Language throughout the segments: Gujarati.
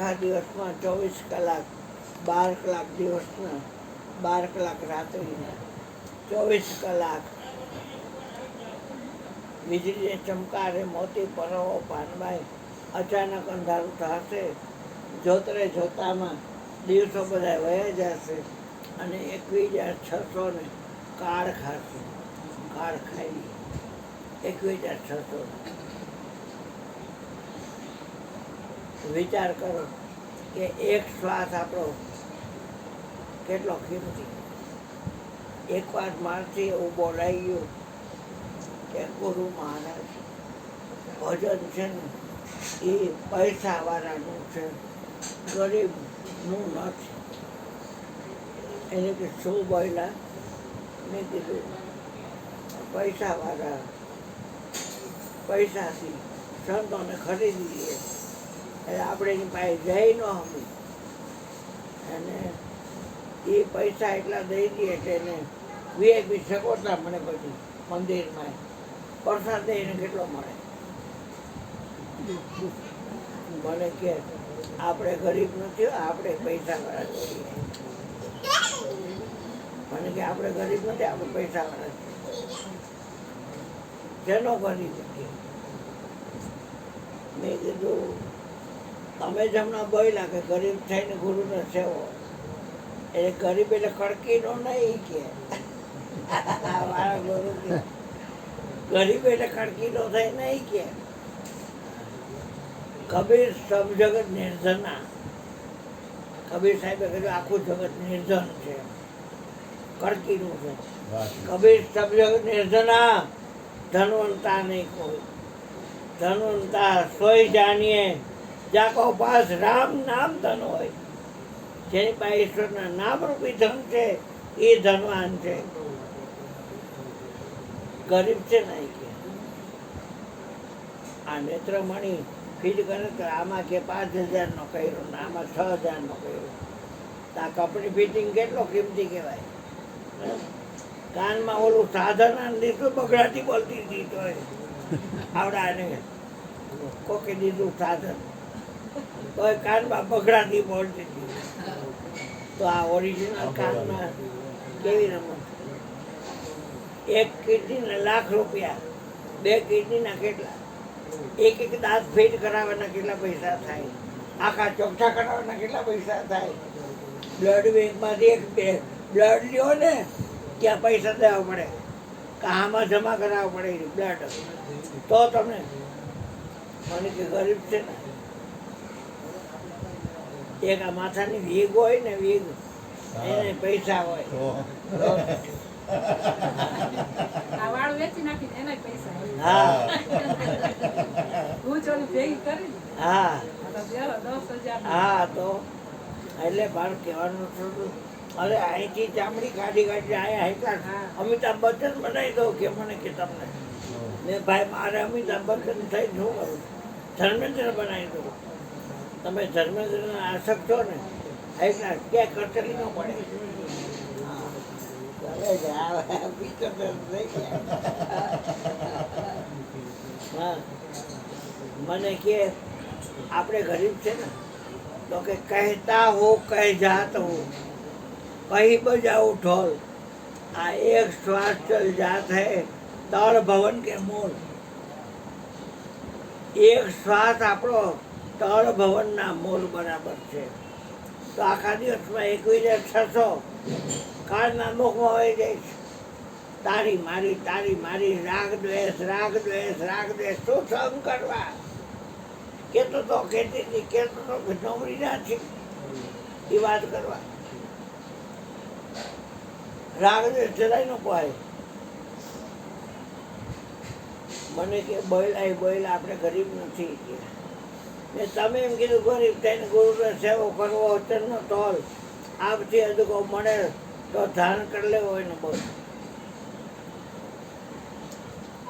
આખા દિવસમાં 24 કલાક, 12 કલાક દિવસના, 12 કલાક રાત્રિના, 24 કલાક વીજળીને ચમકારે મોતી પરવો પાનભાઈ અચાનક અંધારું થશે. જોતરે જોતામાં દિવસો બધા વહી જશે અને 21,600 કાળ ખાશે. કાળ ખાઈ 21,600. વિચાર કરો કે એક શ્વાસ આપણો કેટલો કિંમતી. એકવાર મારથી એવું બોલાઈ ગયું કે ગુરુ મહારાજ ભજન છે ને એ પૈસાવાળાનું છે, ગરીબનું નથી. એને કે શું બોલ્યા? મેં કીધું પૈસાવાળા પૈસાથી સંતોને ખરીદી લઈએ એટલે આપણે એની પાસે જઈ ન હમી અને એ પૈસા એટલા દઈ દઈએ એટલે એને VIP સગવડતા મને પછી મંદિરમાં પ્રસાદ એને કેટલો મળે. મને કે આપણે ગરીબ નથી, આપણે પૈસાવાળા છીએ. મને કે આપણે ગરીબ નથી, આપણે પૈસાવાળા છીએ. જેનો ગરીબ નથી. મેં કીધું તમે જ હમણાં બોલ્યા કે ગરીબ થઈને ગુરુને સેવો, એટલે ગરીબ એટલે કડકીનો નહીં કે મારા ગુરુ કે ગરીબ એટલે કડકીનો થઈ નહીં કે કબીર સબ જગત નિર્ધના. કબીર સાહેબે કહ્યું આખું જગત નિર્ધન છે, કડકીનું છે. કબીર સબ જગત નિર્ધના, ધનવંતા નહીં કોઈ. ધનવંતા સોઈ જાણીએ જાકો પાસ રામ નામ ધન હોય. જેની પાસે ઈશ્વરના નામરૂપી ધન છે એ ધનવાન છે. ગરીબ છે નહીં કે આ નેત્રમણી ફીટ કરે તો આમાં કે 5,000નો કર્યો ને આમાં 6,000નો કર્યો. તો આ કપડી ફિટિંગ કેટલો કિંમતી કહેવાય. કાનમાં ઓલું સાધન લીધું બગડાટી બોલતી હતી તો આવડાને કોકે દીધું સાધન તો કાનમાં બગડાટી બોલતી હતી. તો આ ઓરિજિનલ કાનમાં કેવી રમત. એક કિડનીના ₹1,00,000, 2 કિડનીના કેટલા, એક દાંત ફેડ કરાવવાના કેટલા પૈસા થાય, આખા ચોખ્ઠા કરાવવાના કેટલા પૈસા થાય. બ્લડ બેંકમાંથી એક બ્લડ લ્યો ને ત્યાં પૈસા દેવા પડે, કામાં જમા કરાવવા પડે બ્લડ. તો તમે મને કે ગરીબ છે ને. એક આ માથાની વીગ હોય ને, વીગ એને પૈસા હોય. હા તો એટલે મારું કહેવાનું થોડું, અરે અહીંથી ચામડી કાઢી અહીંયા હેઠળ અમિતાભ બચ્ચન બનાવી દઉં કે મને કે તમને ને ભાઈ મારે અમિતાભ બચ્ચન થઈ શું કરું? ધર્મેન્દ્ર બનાવી દઉં. તમે ધર્મેન્દ્રના આશક છો ને એટલા ક્યાં કરચલી ન પડે. હા મને કે આપણે ગરીબ છે ને તો કે કહેતા હો કહ જાત હો કहीं बजाओ ढोल आ एक श्वास चल जात है तड़ भवन के मूल. એક શ્વાસ આપણો તળ ભવનના મૂળ બરાબર છે. તો આખા દિવસમાં 21,600 કાળના મુખમાં હોય જાય છે. તારી મારી રાગ દ્વેષ શું સહન કરવા. કેતો તો કહેતી હતી, કેતો તો નવરી ના છે એ વાત કરવા. રાગ દ્વેષ જરાય ન પોહાય. મને કે બોયલા આપણે ગરીબ નથી કે ને તમે એમ કીધું ગરીબ થઈને ગુરુને સેવો કરવો વચનનો તોલ આપથી અદુકો મળે તો ધારણ કરી લેવો હોય ને બસ.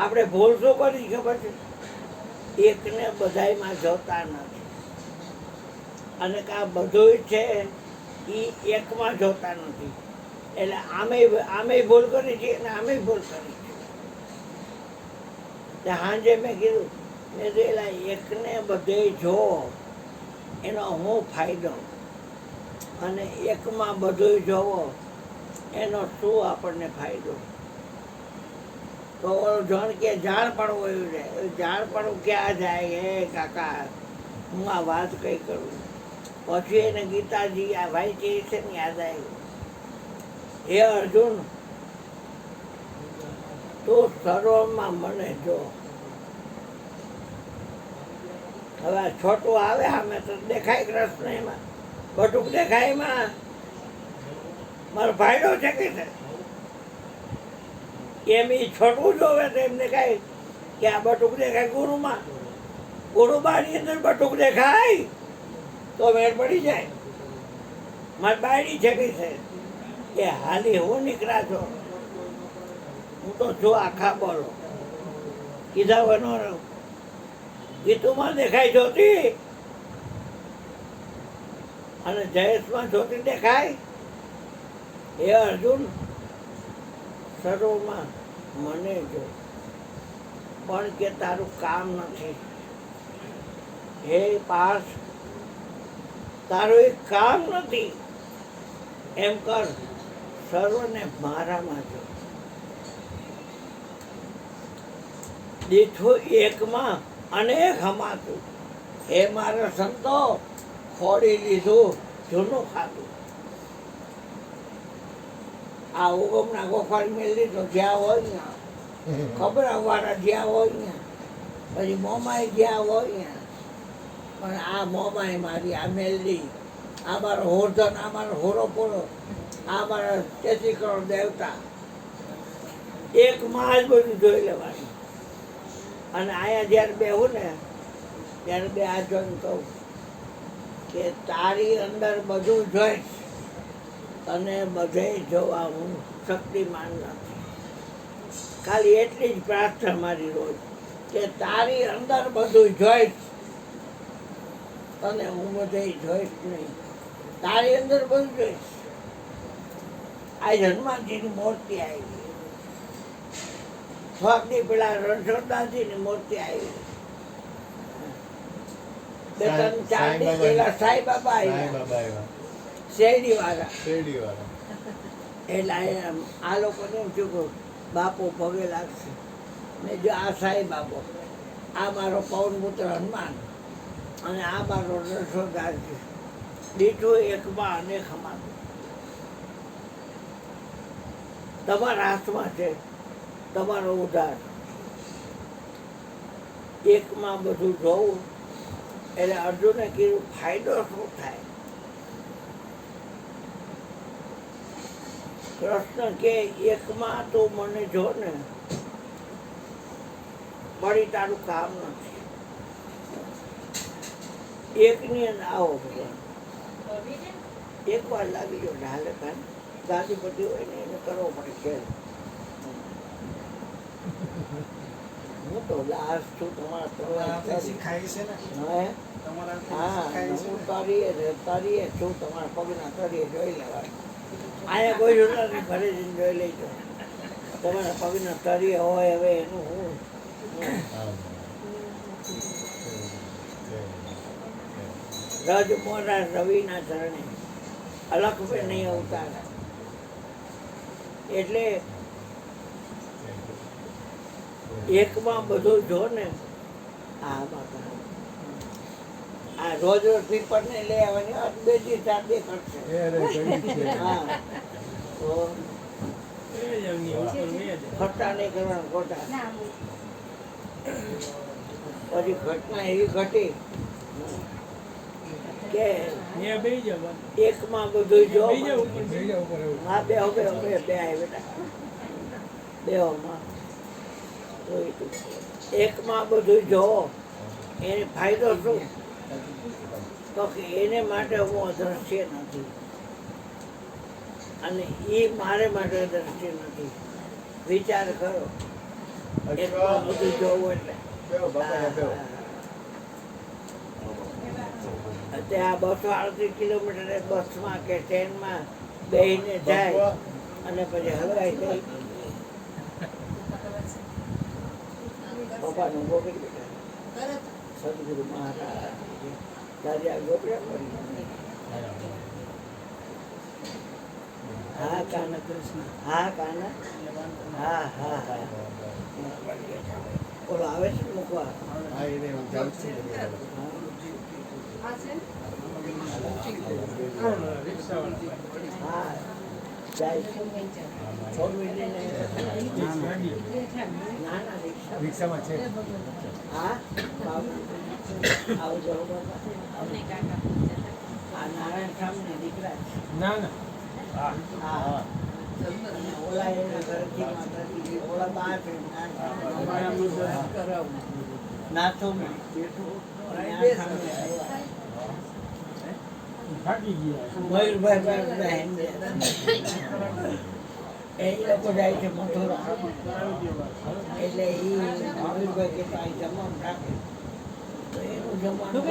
આપણે ભૂલ શું કરી ખબર છે? એકને બધાયમાં જોતા નથી અને કા બધું છે એ એકમાં જોતા નથી. એટલે આમે ભૂલ કરી છે અને આમે ભૂલ કરી છે. સાંજે મેં કીધું મેં એલા એકને બધે જો એનો શું ફાયદો, અને એકમાં બધું જોવો એનો શું આપણને ફાયદો. તો જણ કે જાણ પણ વયું જાય, જાણ પણ ક્યાં જાય? હે કાકા, હું આ વાત કઈ કરું. પછી એને ગીતાજી આ વાંચી છે ને યાદ આવ્યું, હે અર્જુન, તું સર્વમાં મને જો. હવે આ છોટું આવે સામે તો દેખાય કૃષ્ણ, એમાં બટુક દેખાય, એમાં મારો ફાયદો છે કે છે? એમ એ છોટું જોવે તો એમ દેખાય કે આ બટુક દેખાય ગુરુમાં, ગુરુબાની અંદર બટુક દેખાય તો મેળ પડી જાય. મારી બાયડી છે કઈ છે કે હાલી હું નીકળ્યા છો, હું તો જો આખા બોલો કીધા વનો ગીતુમાં દેખાય જ્યોતિ, અને જયેશમાં જ્યોતિ દેખાય. હે અર્જુન, સર્વમાં મને જો, પણ કે તારું કામ નથી. હે પાર્થ, તારું એક કામ નથી. એમ કર, સર્વને મારામાં જો. દીઠું એકમાં અનેક હમાતું. હે મારા સંતો, ખોડી લીધું જૂનું ખાતું. આ ઉગમના ગોખવાડ મેળવી તો જ્યાં હોય ને ખબર વાળા જ્યાં હોય ને, પછી મોમાય જ્યાં હોય ને, પણ આ મોમાય મારી આ મેલડી, આ મારો હોર્ધન, આ મારો હોરો પોળો, આ મારા 33 કરોડ દેવતા, એક માં જ બધું જોઈ લેવાનું. અને અહીંયા જ્યારે બેહું ને ત્યારે બે આ જોઈને કહું કે તારી અંદર બધું જોઈશ, અને બધે જોવા હું શક્તિમાન નથી. ખાલી એટલી જ પ્રાર્થના મારી રોજ કે તારી અંદર બધું જોઈશ, અને હું બધે જોઈશ નહીં. તારી અંદર બધું જોઈશ. આજ હનુમાનજીની મૂર્તિ આવી, સ્વાગની પેલા રણછોડદાસજીની મૂર્તિ આવી, બે ત્રણ 4 દિવસ પહેલા સાંઈ બાબા આવ્યા, શેરડી વાળા. એટલે આ લોકોને એમ થયું કે બાપુ પગે લાગશે. ને જો આ સાંઈ બાબો, આ મારો પવનપુત્ર હનુમાન, અને આ મારો રણછોડદાસજી, દીઠું એકમાં અનેક હમાતું. તમારા હાથમાં છે તમારો ઉદ્ધાર. એકમાં બધું જોવું. એટલે અર્જુને કીધું ફાયદો શું થાય? કૃષ્ણ કે એકમાં તું મને જો ને, વળી તારું કામ નથી. એકની અંદર આવો ભગવાન, એક વાર લાગી જો ઢાલે કાન ગાદીપતિ હોય ને એને કરવો પડે છે. હું તો લાશ છું તમારા, હું તરીએ છું તમારા પગના તરીએ જોઈ લેવાય. અહીંયા કોઈ જોતા નહીં, ઘરે જઈને જોઈ લેજો તમારા પગના તરીએ હોય. હવે એનું હું રજ મોરા રવિના ચરણે અલખ પે નહીં અવતારા. એટલે એકમાં બધું જો ને. આ બાપા, આ રોજ રોજ પીપર ને લઈ આવવાની 2 થી 4 દે કરશે. હા, તો ખર્ચા નહીં કરવાના ખોટા. પછી ઘટના એવી ઘટી કે એકમાં બધું જો. હા, બે આવી બેટા, બેમાં એકમાં બધું જોવો. એને ફાયદો શું? તો કે એને માટે હું અદ્રશ્ય નથી, અને એ મારે માટે અદ્રશ્ય નથી. વિચાર કરો, એકમાં બધું જોવું એટલે. અત્યારે 238 કિલોમીટર બસમાં કે ટ્રેનમાં બેસીને જાય, અને પછી હલવાઈ જાય. પપ્પાનું ગોગી બેટા સદગુરુ મહારાજ તારી આ ગોપડા પડી. હા કાના કૃષ્ણ, હા કાના, હા હા હા. ઓલો આવે છે ને મૂકવા. હા એને હું જાઉં છું હા જાય છે. ફોર વ્હીલર ને ના ના રિક્ષા. રિક્ષામાં છે હા બાબુ આવજો બાબા. આ નારાયણ સામને દીકરા છે. ના ના હા હા હા અને ઓલા એના ઘરથી માતાજી ઓલા બા છે નાથો થાકી ગયા મયુરભાઈ બહેન એ લોકો જાય છે મથુરા એટલે એ મયુરભાઈ કે જમવાનું રાખે તો એનું જમવાનું